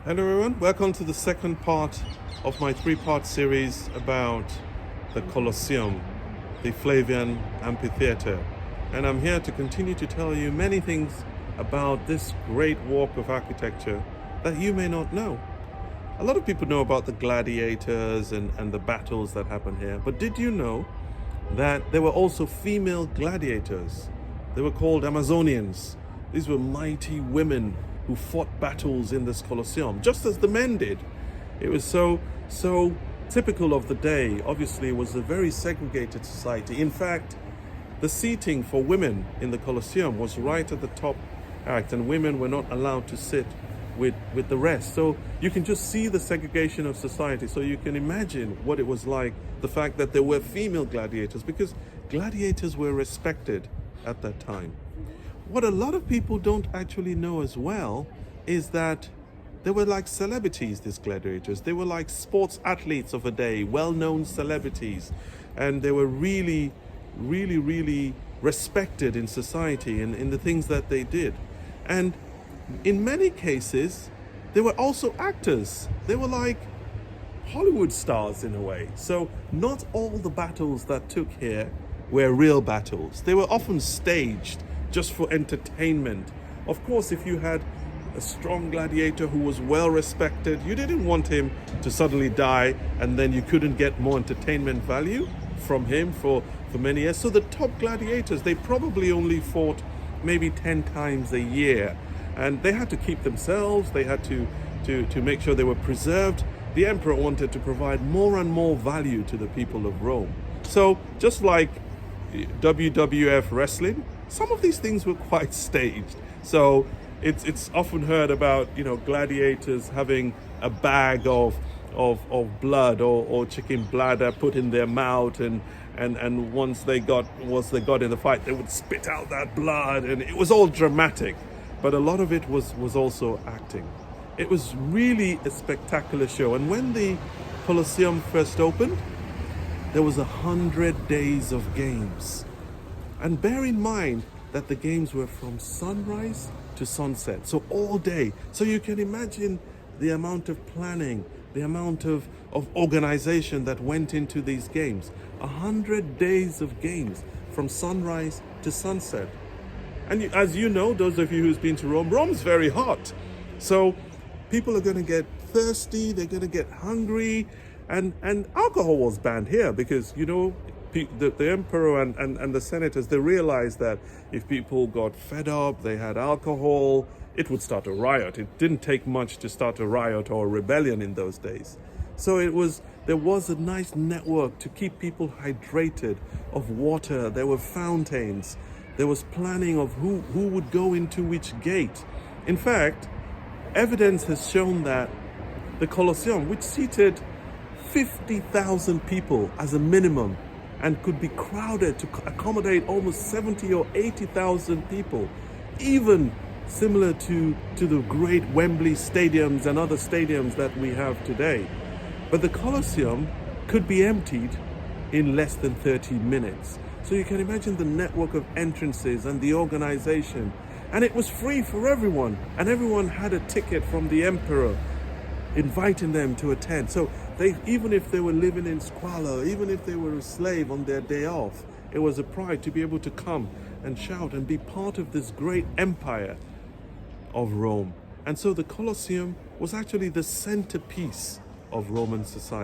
Hello everyone, welcome to the second part of my three-part series about the Colosseum, the Flavian amphitheater. And I'm here to continue to tell you many things about this great work of architecture that you may not know. A lot of people know about the gladiators and the battles that happen here, but did you know that there were also female gladiators? They were called Amazonians. These were mighty women who fought battles in this Colosseum, just as the men did. It was so typical of the day. Obviously, it was a very segregated society. In fact, the seating for women in the Colosseum was right at the top act, and women were not allowed to sit with the rest. So you can just see the segregation of society. So you can imagine what it was like, the fact that there were female gladiators, because gladiators were respected at that time. What a lot of people don't actually know as well is that they were like celebrities, these gladiators. They were like sports athletes of a day, well-known celebrities. And they were really respected in society and in the things that they did. And in many cases, they were also actors. They were like Hollywood stars in a way. So not all the battles that took here were real battles. They were often staged just for entertainment. Of course, if you had a strong gladiator who was well respected, you didn't want him to suddenly die and then you couldn't get more entertainment value from him for many years. So the top gladiators, they probably only fought maybe 10 times a year, and they had to keep themselves, they had to make sure they were preserved. The emperor wanted to provide more and more value to the people of Rome. So just like WWF wrestling, some of these things were quite staged. So it's often heard about, gladiators having a bag of blood or chicken bladder put in their mouth, and once they got in the fight, they would spit out that blood, and it was all dramatic. But a lot of it was also acting. It was really a spectacular show. And when the Colosseum first opened, there was 100 days of games. And bear in mind that the games were from sunrise to sunset, so all day. So you can imagine the amount of planning, the amount of organization that went into these games. 100 days of games from sunrise to sunset. And as you know, those of you who's been to Rome, Rome's very hot. So people are going to get thirsty, they're going to get hungry, and alcohol was banned here because, the emperor and the senators, they realized that if people got fed up, they had alcohol, it would start a riot. It didn't take much to start a riot or a rebellion in those days. So there was a nice network to keep people hydrated of water. There were fountains. There was planning of who would go into which gate. In fact, evidence has shown that the Colosseum, which seated 50,000 people as a minimum and could be crowded to accommodate almost 70 or 80,000 people, even similar to the great Wembley stadiums and other stadiums that we have today. But the Colosseum could be emptied in less than 30 minutes. So you can imagine the network of entrances and the organization. And it was free for everyone. And everyone had a ticket from the emperor inviting them to attend. So even if they were living in squalor, even if they were a slave on their day off, it was a pride to be able to come and shout and be part of this great empire of Rome. And so the Colosseum was actually the centerpiece of Roman society.